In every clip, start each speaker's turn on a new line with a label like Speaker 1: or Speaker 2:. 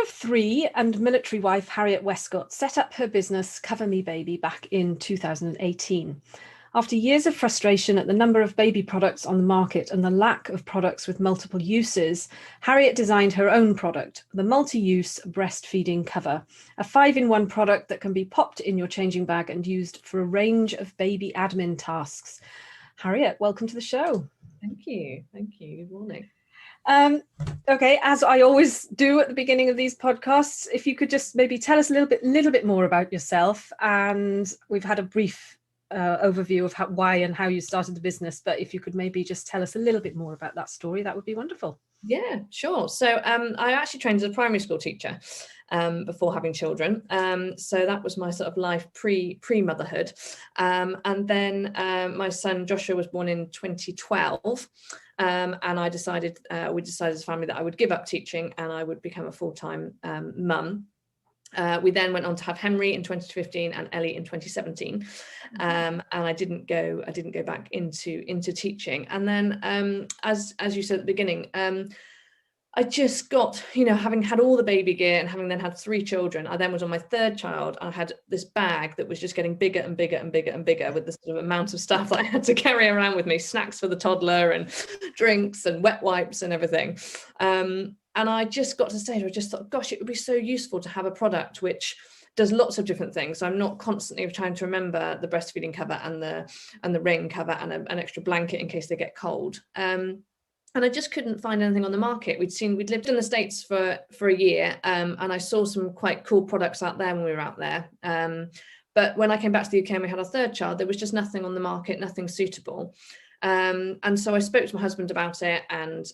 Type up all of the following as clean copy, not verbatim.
Speaker 1: of three and military wife Harriet Westcott set up her business Cover Me Baby back in 2018. After years of frustration at the number of baby products on the market and the lack of products with multiple uses, Harriet designed her own product, the multi-use breastfeeding cover, a 5-in-1 product that can be popped in your changing bag and used for a range of baby admin tasks. Harriet, welcome to the show.
Speaker 2: Thank you. Thank you. Good morning.
Speaker 1: Okay, as I always do at the beginning of these podcasts, if you could just maybe tell us a little bit more about yourself. And we've had a brief overview of why and how you started the business, but if you could maybe just tell us a little bit more about that story, that would be wonderful.
Speaker 2: Yeah, sure. So I actually trained as a primary school teacher before having children. So that was my sort of life pre-motherhood. And then my son Joshua was born in 2012. And we decided as a family that I would give up teaching and I would become a full-time mum. We then went on to have Henry in 2015 and Ellie in 2017, and I didn't go back into teaching. And then, as you said at the beginning, I just got, having had all the baby gear and having then had 3 children, I then was on my 3rd child. I had this bag that was just getting bigger and bigger and bigger and bigger with the sort of amount of stuff that I had to carry around with me, snacks for the toddler and drinks and wet wipes and everything. And I just got to a stage where I just thought, gosh, it would be so useful to have a product which does lots of different things. So I'm not constantly trying to remember the breastfeeding cover and the rain cover and an extra blanket in case they get cold. And I just couldn't find anything on the market. We'd lived in the States for a year, and I saw some quite cool products out there when we were out there. But when I came back to the UK and we had our 3rd child, there was just nothing on the market, nothing suitable. And so I spoke to my husband about it, and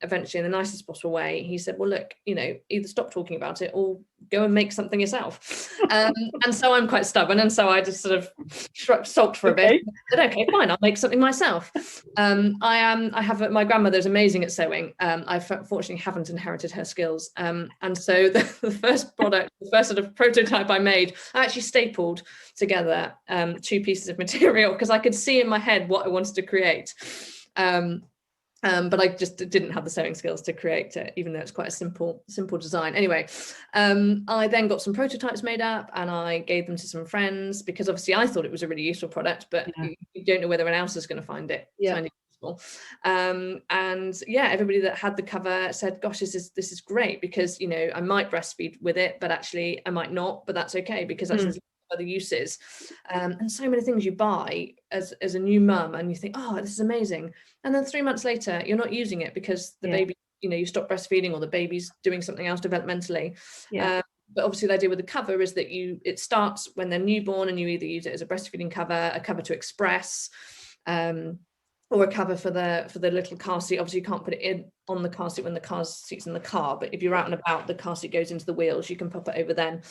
Speaker 2: eventually, in the nicest possible way, he said, well, look, either stop talking about it or go and make something yourself. And so I'm quite stubborn, and so I just sort of sulked for a bit. I said, okay, fine, I'll make something myself. My grandmother's amazing at sewing. I fortunately haven't inherited her skills. And so the first product, the first sort of prototype I made, I actually stapled together 2 pieces of material because I could see in my head what I wanted to create. But I just didn't have the sewing skills to create it, even though it's quite a simple design. Anyway, I then got some prototypes made up and I gave them to some friends because obviously I thought it was a really useful product, but you don't know whether anyone else is going to find it. Find it useful. And yeah, everybody that had the cover said, gosh, this is great because, I might breastfeed with it, but actually I might not, but that's okay because that's other uses. And so many things you buy as a new mum and you think, oh, this is amazing. And then 3 months later, you're not using it because the baby, you stop breastfeeding or the baby's doing something else developmentally. But obviously the idea with the cover is that it starts when they're newborn and you either use it as a breastfeeding cover, a cover to express, or a cover for the little car seat. Obviously you can't put it on the car seat when the car seat's in the car, but if you're out and about, the car seat goes into the wheels, you can pop it over then.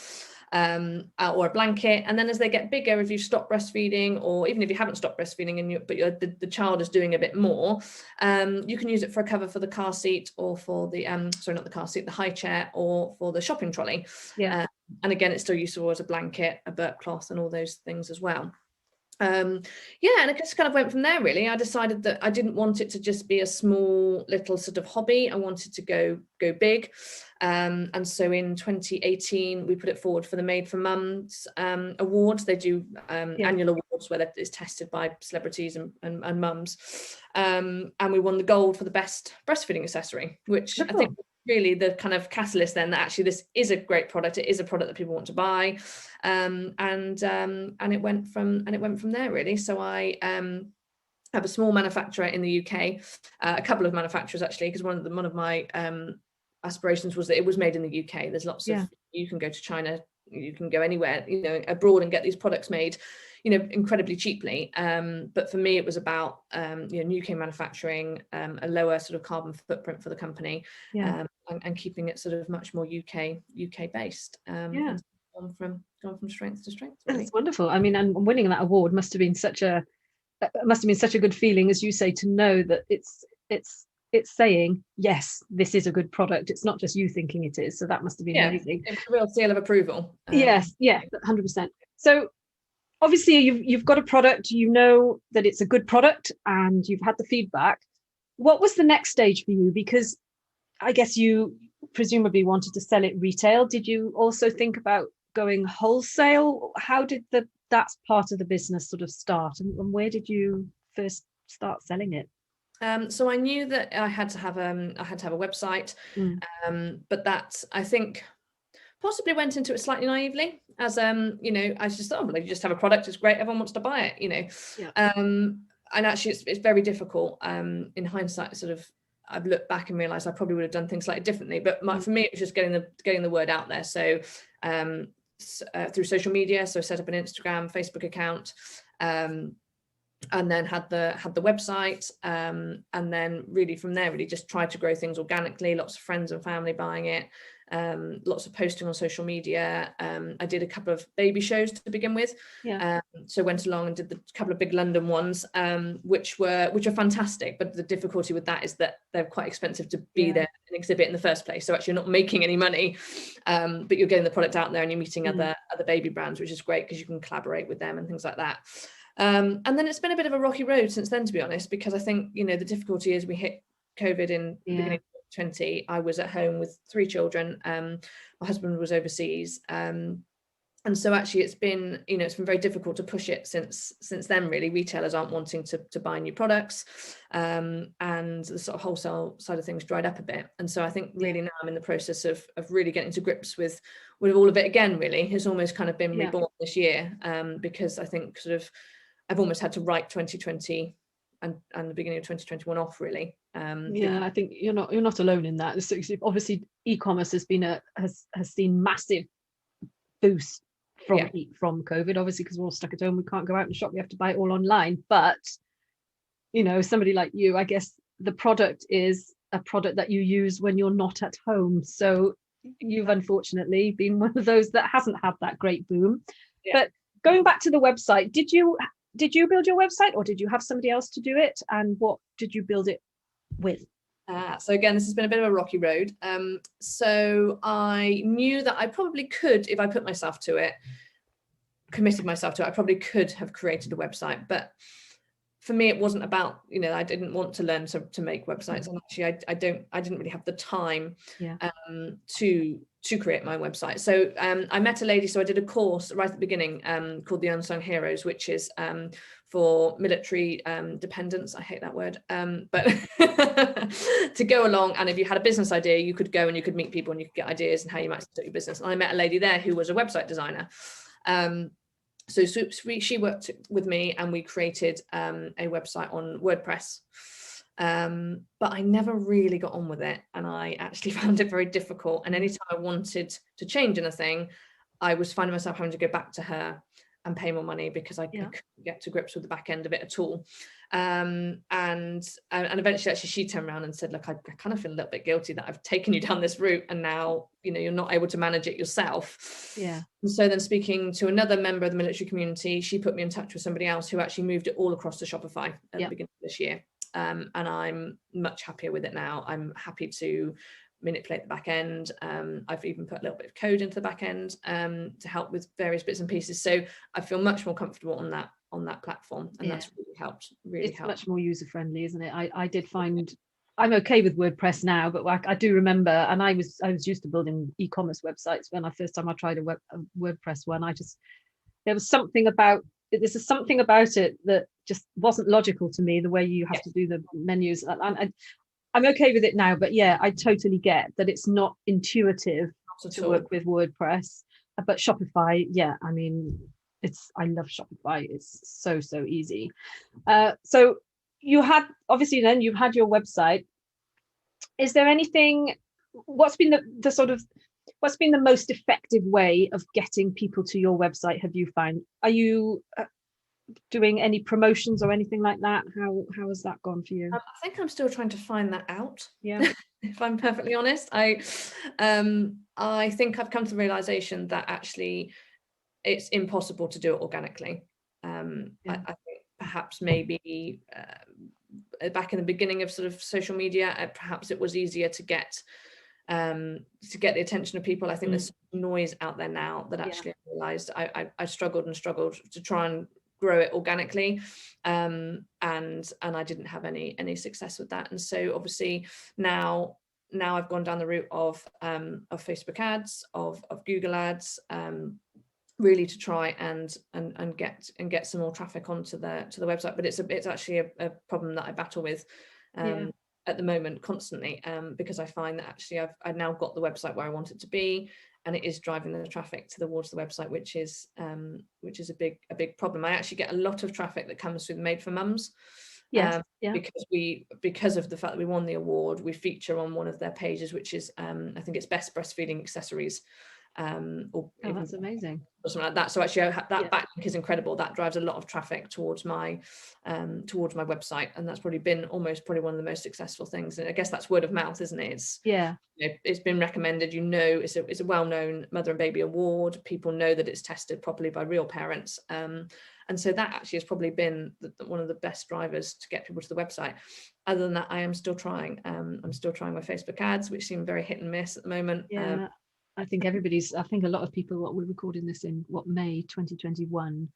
Speaker 2: Or a blanket. And then as they get bigger, if you stop breastfeeding, or even if you haven't stopped breastfeeding but the child is doing a bit more, you can use it for a cover for the car seat or for the not the car seat, the high chair, or for the shopping trolley. And again, it's still useful as a blanket, a burp cloth, and all those things as well. And it just kind of went from there, really. I decided that I didn't want it to just be a small little sort of hobby. I wanted to go big. And so in 2018, we put it forward for the Made for Mums awards. They do annual awards where it's tested by celebrities and mums. And we won the gold for the best breastfeeding accessory, which I think really the kind of catalyst then that actually this is a great product. It is a product that people want to buy. And it went from there, really. So I have a small manufacturer in the UK, a couple of manufacturers actually, because one of my aspirations was that it was made in the UK. There's lots of, you can go to China, you can go anywhere, abroad and get these products made, incredibly cheaply. But for me, it was about, UK manufacturing, a lower sort of carbon footprint for the company, and keeping it sort of much more UK based. And gone from strength to strength. Really.
Speaker 1: That's wonderful. I mean, and winning that award must have been such a good feeling, as you say, to know that it's saying, yes, this is a good product. It's not just you thinking it is. So that must have been amazing.
Speaker 2: It's a real seal of approval.
Speaker 1: Yes, 100%. So obviously you've got a product, that it's a good product and you've had the feedback. What was the next stage for you? Because I guess you presumably wanted to sell it retail. Did you also think about going wholesale? How did that part of the business sort of start, and where did you first start selling it?
Speaker 2: So I knew that I had to have a website, but that, I think, possibly went into it slightly naively, as you know, I just thought, well, you just have a product, it's great, everyone wants to buy it, you know.
Speaker 1: Yeah.
Speaker 2: And actually it's very difficult, in hindsight, sort of, I've looked back and realized I probably would have done things slightly differently, but for me it was just getting the word out there. So through social media, so I set up an Instagram, Facebook account, and then had the website, and then really from there really just tried to grow things organically. Lots of friends and family buying it, lots of posting on social media. I did a couple of baby shows to begin with, so went along and did the couple of big London ones, which were fantastic, but the difficulty with that is that they're quite expensive to be there and exhibit in the first place, so actually you're not making any money, but you're getting the product out there and you're meeting other baby brands, which is great because you can collaborate with them and things like that. And then it's been a bit of a rocky road since then, to be honest, because I think, you know, the difficulty is we hit COVID in the beginning of 2020. I was at home with 3 children. My husband was overseas. And so actually it's been, you know, it's been very difficult to push it since then, really. Retailers aren't wanting to buy new products, and the sort of wholesale side of things dried up a bit. And so I think really now I'm in the process of really getting to grips with all of it again, really. It's almost kind of been reborn this year, because I think sort of I've almost had to write 2020 and the beginning of 2021 off, really.
Speaker 1: I think you're not alone in that. Obviously e-commerce has seen massive boost from COVID, obviously, because we're all stuck at home, we can't go out and shop, we have to buy it all online. But, you know, somebody like you, I guess the product is a product that you use when you're not at home, so you've unfortunately been one of those that hasn't had that great boom. But going back to the website, did you build your website, or did you have somebody else to do it, and what did you build it with?
Speaker 2: So again, this has been a bit of a rocky road. So I knew that I probably could, if I put myself to it, committed myself to it, I probably could have created a website. But for me, it wasn't about, you know, I didn't want to learn to make websites, and actually I didn't really have the time to create my website. So I met a lady, so I did a course right at the beginning, called the Unsung Heroes, which is for military dependents. I hate that word, but to go along, and if you had a business idea, you could go and you could meet people and you could get ideas and how you might start your business. And I met a lady there who was a website designer. So she worked with me and we created a website on WordPress. But I never really got on with it, and I actually found it very difficult. And anytime I wanted to change anything, I was finding myself having to go back to her and pay more money because I couldn't get to grips with the back end of it at all. And eventually actually she turned around and said, look, I kind of feel a little bit guilty that I've taken you down this route and now, you know, you're not able to manage it yourself. And so then speaking to another member of the military community, she put me in touch with somebody else who actually moved it all across to Shopify at the beginning of this year. And I'm much happier with it now. I'm happy to manipulate the back end. I've even put a little bit of code into the back end to help with various bits and pieces. So I feel much more comfortable on that platform, and that's really helped. It's
Speaker 1: much more user friendly, isn't it? I did find I'm okay with WordPress now, but I do remember, and I was used to building e-commerce websites when I tried a WordPress one. There was something about it. There's something about it that just wasn't logical to me, the way you have to do the menus. I'm okay with it now, but I totally get that it's not intuitive to work with WordPress. But Shopify, I mean, I love Shopify. It's so easy. So you had you've had your website. Is there anything? What's been the most effective way of getting people to your website? Have you found? Are you doing any promotions or anything like that? How has that gone for you?
Speaker 2: I think I'm still trying to find that out. If I'm perfectly honest, I think I've come to the realization that actually it's impossible to do it organically. I think perhaps maybe back in the beginning of sort of social media, perhaps it was easier to get the attention of people. I think there's noise out there now that actually I realized I struggled to try and grow it organically, and I didn't have any success with that. And so obviously now now I've gone down the route of Facebook ads, of Google ads, really to try and get some more traffic onto the website. But it's actually a problem that I battle with at the moment constantly, because I find that actually I've now got the website where I want it to be, and it is driving the traffic towards the website, which is a big problem. I actually get a lot of traffic that comes through the Made for Mums. Because of the fact that we won the award, we feature on one of their pages, which is I think it's best breastfeeding accessories.
Speaker 1: That's amazing.
Speaker 2: Or something like that. So actually that backlink is incredible. That drives a lot of traffic towards my website, and that's probably been probably one of the most successful things. And I guess that's word of mouth, isn't it? It's been recommended, it's a well-known mother and baby award. People know that it's tested properly by real parents, and so that actually has probably been one of the best drivers to get people to the website. Other than that, I am still trying. I'm still trying my Facebook ads, which seem very hit and miss at the moment.
Speaker 1: I think a lot of people, what we're recording this in May 2021,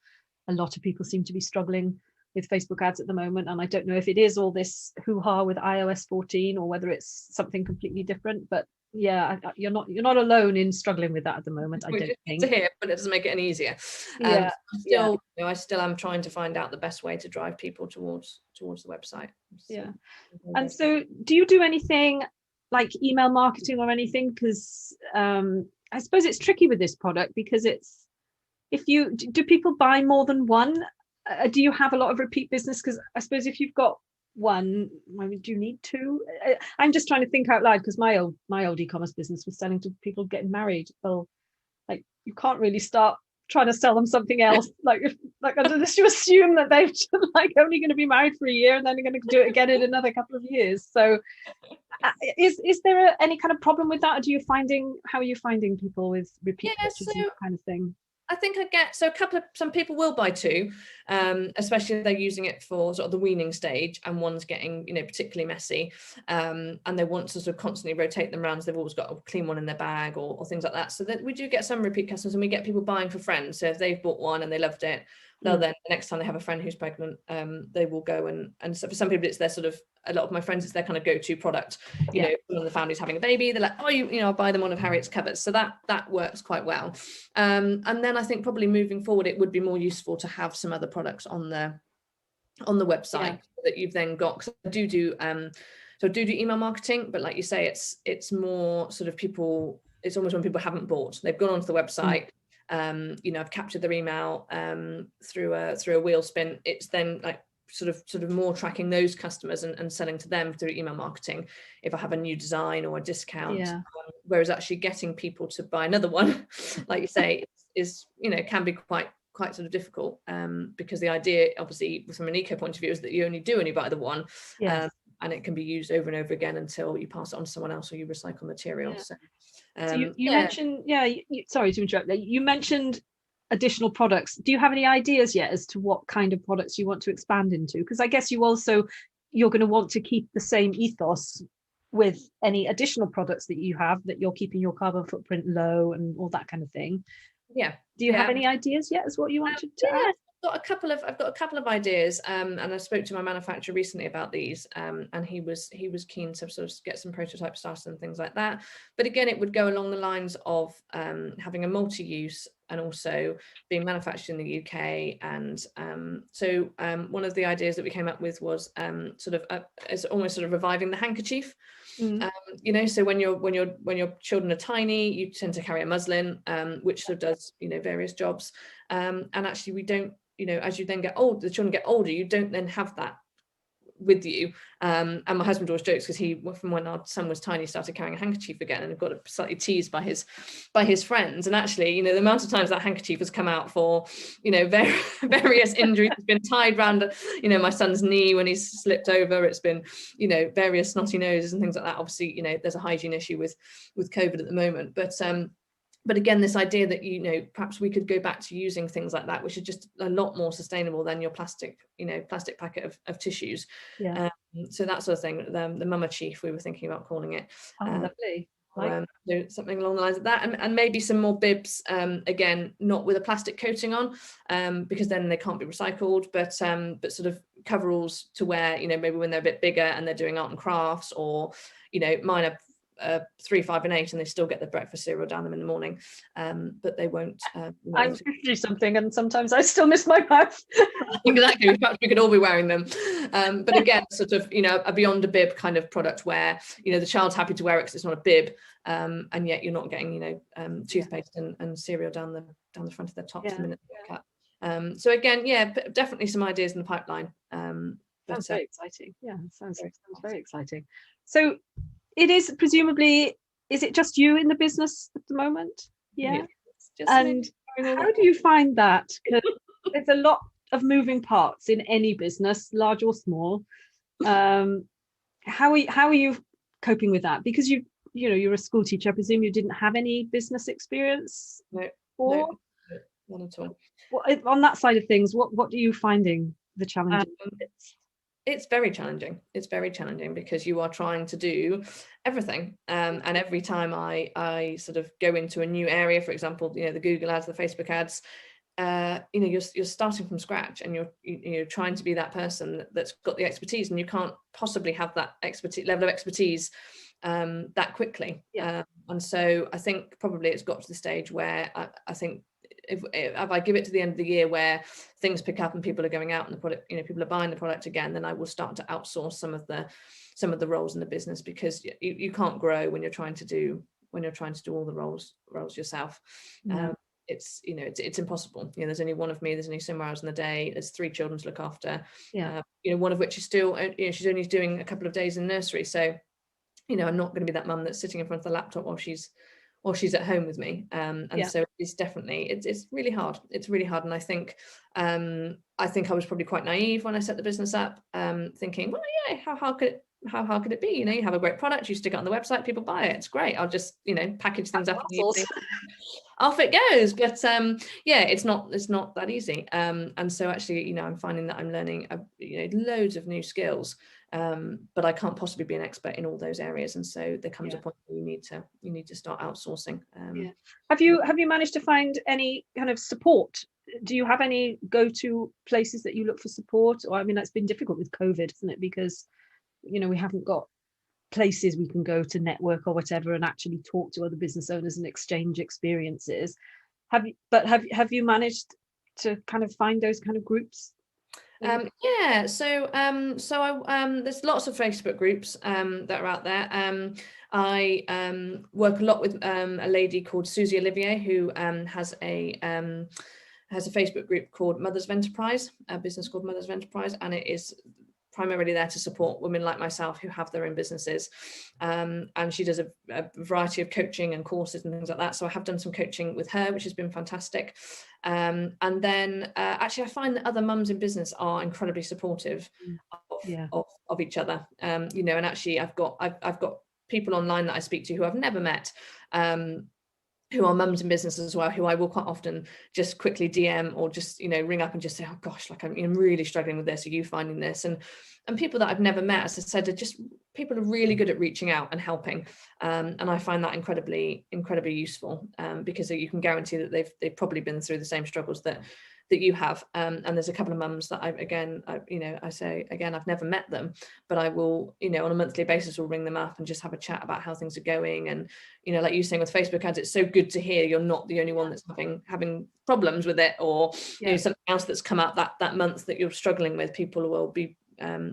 Speaker 1: a lot of people seem to be struggling with Facebook ads at the moment, and I don't know if it is all this hoo-ha with iOS 14 or whether it's something completely different, but you're not alone in struggling with that at the moment. I don't think
Speaker 2: to hear, but it doesn't make it any easier. I still am trying to find out the best way to drive people towards the website.
Speaker 1: And so do you do anything like email marketing or anything? Because I suppose it's tricky with this product, because do people buy more than one? Do you have a lot of repeat business? Because I suppose if you've got one, do you need two? I'm just trying to think out loud, because my old e-commerce business was selling to people getting married. Well, like, you can't really start trying to sell them something else, unless you assume that they've only going to be married for a year and then they're going to do it again in another couple of years. So is there any kind of problem with that? Or how are you finding people with repeat purchases and that kind of thing?
Speaker 2: I think I get, some people will buy two, especially if they're using it for sort of the weaning stage and one's getting, particularly messy, and they want to sort of constantly rotate them around, so they've always got a clean one in their bag or things like that. So that we do get some repeat customers, and we get people buying for friends. So if they've bought one and they loved it, they'll then, the next time they have a friend who's pregnant, they will go and so for some people it's their sort of, a lot of my friends, it's their kind of go-to product. One of the families having a baby, they're like, I'll buy them one of Harriet's covers. So that works quite well. And then I think probably moving forward, it would be more useful to have some other products on the website that you've then got. Because I do email marketing, but like you say, it's more sort of people, it's almost when people haven't bought, they've gone onto the website. I've captured their email through a wheel spin. It's then like sort of more tracking those customers and selling to them through email marketing if I have a new design or a discount. Whereas actually getting people to buy another one, like you say, is can be quite sort of difficult, because the idea, obviously, from an eco point of view, is that you only buy the one, and it can be used over and over again until you pass it on to someone else or you recycle material.
Speaker 1: So you mentioned, sorry to interrupt, you mentioned additional products. Do you have any ideas yet as to what kind of products you want to expand into? Because I guess you're going to want to keep the same ethos with any additional products that you have, that you're keeping your carbon footprint low and all that kind of thing. Do you have any ideas yet as what you wanted to add?
Speaker 2: I've got a couple of ideas, and I spoke to my manufacturer recently about these, and he was keen to sort of get some prototype started and things like that. But again, it would go along the lines of having a multi-use and also being manufactured in the UK. And so one of the ideas that we came up with was it's almost sort of reviving the handkerchief. So when your children are tiny, you tend to carry a muslin, which sort of does various jobs, and actually we don't, as you then get old, the children get older, you don't then have that with you. And my husband always jokes, because he, from when our son was tiny, started carrying a handkerchief again, and got slightly teased by his friends. And actually, the amount of times that handkerchief has come out for, various injuries. It's been tied around, my son's knee when he's slipped over. It's been, various snotty noses and things like that. Obviously, there's a hygiene issue with COVID at the moment, but again, this idea that, perhaps we could go back to using things like that, which is just a lot more sustainable than your plastic packet of tissues. So that sort of thing, the Mama Chief, we were thinking about calling it.
Speaker 1: Lovely.
Speaker 2: Something along the lines of that, and maybe some more bibs, again, not with a plastic coating on, because then they can't be recycled, but sort of coveralls to wear, maybe when they're a bit bigger and they're doing art and crafts, or, mine are are 3, 5 and 8, and they still get their breakfast cereal down them in the morning, but they won't.
Speaker 1: I'm 50 something, and sometimes I still miss my mouth.
Speaker 2: Exactly. Perhaps we could all be wearing them, but again, sort of, a beyond a bib kind of product where the child's happy to wear it because it's not a bib, and yet you're not getting toothpaste and cereal down the front of their tops the minute they wake up. So again, definitely some ideas in the pipeline.
Speaker 1: Sounds very exciting. Yeah, sounds very exciting. So it is presumably, is it just you in the business at the moment? Yeah. And how do you find that? Because there's a lot of moving parts in any business, large or small. How are you coping with that? Because you're a school teacher. I presume you didn't have any business experience before?
Speaker 2: No, not at all.
Speaker 1: Well, on that side of things, what are you finding the challenges?
Speaker 2: It's very challenging. It's very challenging because you are trying to do everything. And every time I sort of go into a new area, for example, the Google ads, the Facebook ads, you're starting from scratch, and you're trying to be that person that's got the expertise, and you can't possibly have that level of expertise that quickly. And so I think probably it's got to the stage where I think if I give it to the end of the year where things pick up and people are going out and the product, people are buying the product again, then I will start to outsource some of the roles in the business, because you can't grow when you're trying to do all the roles yourself. It's impossible. There's only one of me, there's only so many hours in the day, there's 3 children to look after, one of which is still, she's only doing a couple of days in nursery, so I'm not going to be that mum that's sitting in front of the laptop while she's at home with me. So it's definitely, it's really hard. It's really hard. And I think I was probably quite naive when I set the business up, thinking, well, yeah, how hard could it be? You have a great product, you stick it on the website, people buy it, it's great. I'll just, package things up in the evening. Off it goes. But it's not that easy. And so actually, I'm finding that I'm learning, loads of new skills. But I can't possibly be an expert in all those areas, and so there comes a point where you need to start outsourcing.
Speaker 1: Have you managed to find any kind of support? Do you have any go-to places that you look for support? Or that's been difficult with COVID, isn't it? Because we haven't got places we can go to network or whatever and actually talk to other business owners and exchange experiences. Have you managed to kind of find those kind of groups?
Speaker 2: So there's lots of Facebook groups that are out there. I work a lot with a lady called Susie Olivier, who has a Facebook group called Mothers of Enterprise, a business called Mothers of Enterprise, and it is primarily there to support women like myself who have their own businesses, and she does a variety of coaching and courses and things like that. So I have done some coaching with her, which has been fantastic. And then actually I find that other mums in business are incredibly supportive of each other. And actually I've got people online that I speak to who I've never met, who are mums in business as well, who I will quite often just quickly DM or just, ring up and just say, oh gosh, like I'm really struggling with this. Are you finding this? And people that I've never met, as I said, people are really good at reaching out and helping. And I find that incredibly useful, because you can guarantee that they've probably been through the same struggles that you have. And there's a couple of mums that I say again, I've never met them, but I will, on a monthly basis, will ring them up and just have a chat about how things are going. And, like you saying with Facebook ads, it's so good to hear you're not the only one that's having problems with it, or something else that's come up that month that you're struggling with. People will be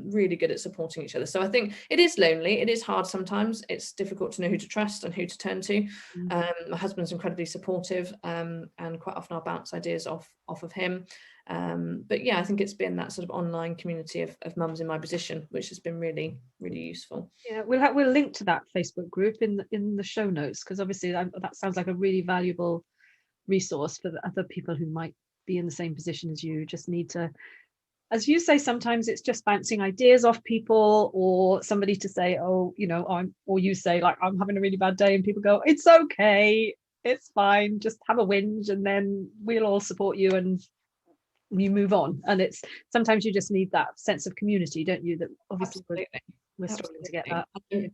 Speaker 2: really good at supporting each other. So I think it is lonely, it is hard sometimes, it's difficult to know who to trust and who to turn to. My husband's incredibly supportive, and quite often I'll bounce ideas off of him, but I think it's been that sort of online community of mums in my position which has been really useful.
Speaker 1: We'll link to that Facebook group in the show notes, because obviously that sounds like a really valuable resource for the other people who might be in the same position as you. Just need to, as you say, sometimes it's just bouncing ideas off people, or somebody to say, or you say, like, I'm having a really bad day, and people go, it's okay, it's fine, just have a whinge, and then we'll all support you and you move on. And it's sometimes you just need that sense of community, don't you? That obviously we're struggling to get that.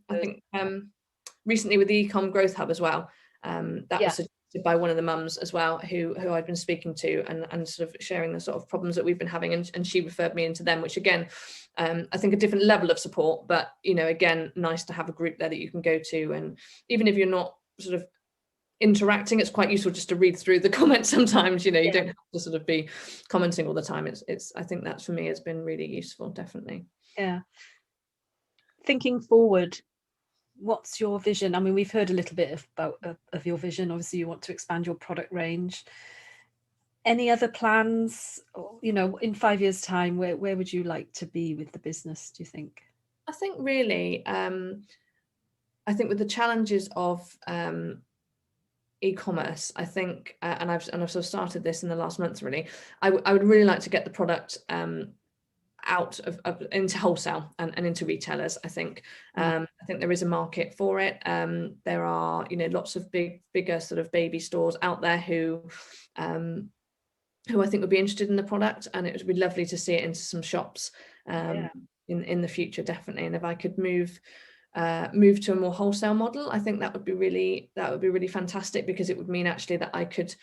Speaker 2: I think recently with the Ecom Growth Hub as well, that was by one of the mums as well, who I'd been speaking to and sort of sharing the sort of problems that we've been having, and she referred me into them, which again, I think a different level of support, but again, nice to have a group there that you can go to, and even if you're not sort of interacting, it's quite useful just to read through the comments sometimes. You don't have to sort of be commenting all the time. It's I think that for me has been really useful, definitely.
Speaker 1: Yeah. Thinking forward, what's your vision? I mean, we've heard a little bit of your vision. Obviously, you want to expand your product range. Any other plans, in 5 years' time, where would you like to be with the business, do you think?
Speaker 2: I think really, I think with the challenges of e-commerce, I think, and I've sort of started this in the last month, really, I would really like to get the product out of into wholesale and into retailers. I think there is a market for it. There are lots of bigger sort of baby stores out there who I think would be interested in the product, and it would be lovely to see it into some shops in the future, definitely. And if I could move to a more wholesale model, I think that would be really fantastic, because it would mean actually that I could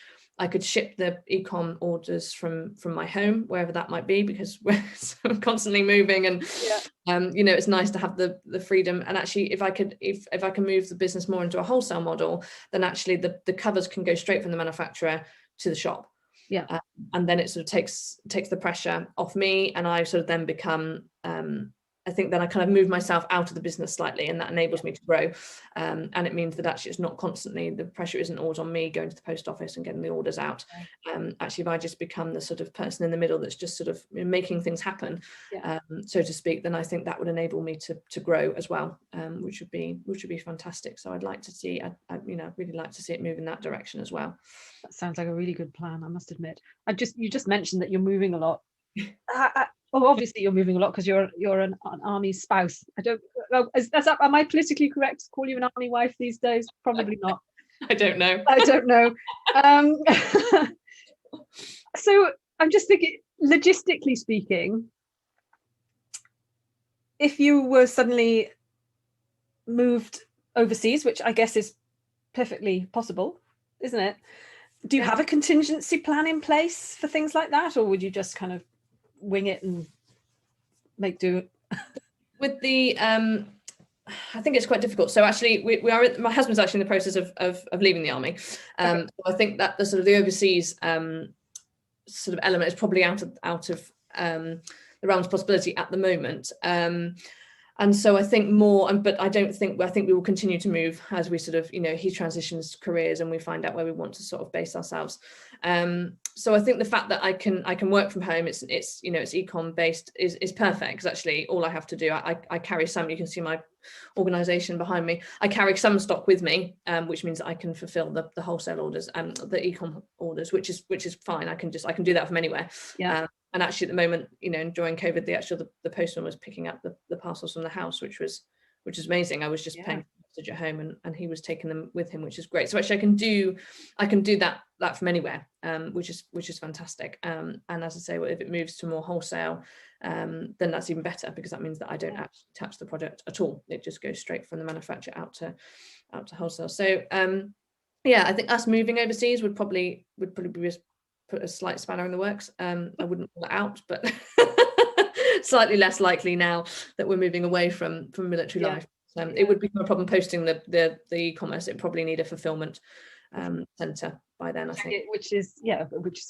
Speaker 2: ship the e-com orders from my home, wherever that might be, because we're constantly moving, and it's nice to have the freedom. And actually, if I can move the business more into a wholesale model, then actually the covers can go straight from the manufacturer to the shop. And then it sort of takes the pressure off me, and I sort of then become I think then I kind of move myself out of the business slightly, and that enables me to grow. And it means that actually it's not constantly, the pressure isn't always on me going to the post office and getting the orders out. Actually, if I just become the sort of person in the middle that's just sort of making things happen, so to speak, then I think that would enable me to grow as well, which would be fantastic. So I'd like to see, really like to see it move in that direction as well.
Speaker 1: That sounds like a really good plan, I must admit. You just mentioned that you're moving a lot. Well, obviously you're moving a lot because you're an army spouse. I don't. Am I politically correct to call you an army wife these days? Probably not.
Speaker 2: I don't know.
Speaker 1: So I'm just thinking, logistically speaking, if you were suddenly moved overseas, which I guess is perfectly possible, isn't it? Do you have a contingency plan in place for things like that, or would you just kind of wing it and make do?
Speaker 2: With the I think it's quite difficult. So actually we are, my husband's actually in the process of leaving the army. So I think that the sort of the overseas sort of element is probably out of the realms of possibility at the moment. And so I think more, but I think we will continue to move as we sort of, he transitions careers and we find out where we want to sort of base ourselves. So I think the fact that I can work from home, it's e-com based is perfect, because actually all I have to do, I carry some, you can see my organization behind me, I carry some stock with me, which means that I can fulfill the wholesale orders and the e-com orders, which is fine. I can do that from anywhere. And actually at the moment, during COVID, the postman was picking up the parcels from the house, which was amazing. I was just paying postage at home, and he was taking them with him, which is great. So actually I can do that from anywhere, which is fantastic. And as I say, if it moves to more wholesale, then that's even better, because that means that I don't actually touch the product at all. It just goes straight from the manufacturer out to wholesale. So I think us moving overseas would probably be put a slight spanner in the works. I wouldn't rule it out, but slightly less likely now that we're moving away from military life. It would become a problem posting the e-commerce. It probably need a fulfillment center by then, I think.
Speaker 1: Which is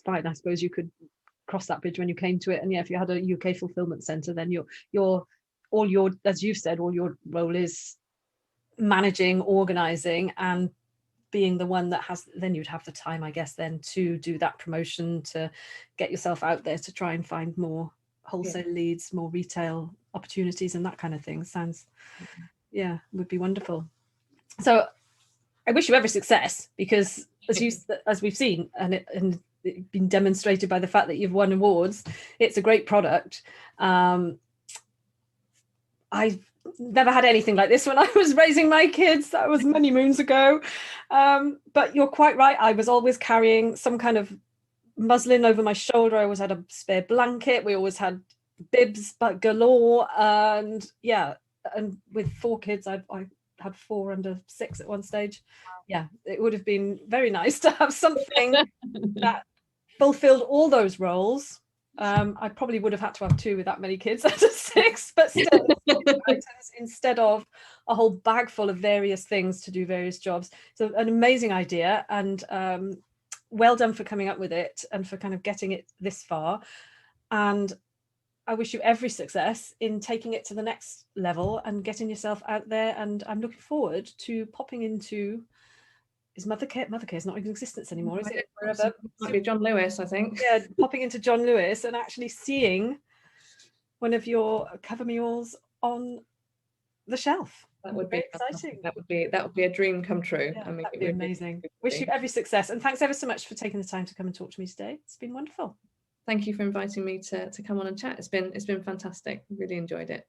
Speaker 1: fine. I suppose you could cross that bridge when you came to it. And if you had a UK fulfillment center, then as you've said, all your role is managing, organizing, and being the one that then you'd have the time, I guess, then to do that promotion, to get yourself out there, to try and find more wholesale leads, more retail opportunities, and that kind of thing. Sounds would be wonderful. So I wish you every success, because as we've seen, and it's been demonstrated by the fact that you've won awards, it's a great product. I've never had anything like this when I was raising my kids. That was many moons ago. But you're quite right. I was always carrying some kind of muslin over my shoulder. I always had a spare blanket. We always had bibs, but galore. And with 4 kids, I had 4 under 6 at one stage. Yeah, it would have been very nice to have something that fulfilled all those roles. I probably would have had to have 2 with that many kids under 6, but still, items instead of a whole bag full of various things to do various jobs. So an amazing idea, and well done for coming up with it and for kind of getting it this far. And I wish you every success in taking it to the next level and getting yourself out there. And I'm looking forward to popping into, is Mothercare is not in existence anymore, is it?
Speaker 2: Wherever. Might be John Lewis, I think.
Speaker 1: Yeah, popping into John Lewis and actually seeing one of your Cover Me Alls on the shelf.
Speaker 2: That would be exciting. That would be a dream come true.
Speaker 1: Yeah,
Speaker 2: I mean,
Speaker 1: that'd be amazing. Wish you every success, and thanks ever so much for taking the time to come and talk to me today. It's been wonderful.
Speaker 2: Thank you for inviting me to come on and chat. It's been fantastic. Really enjoyed it.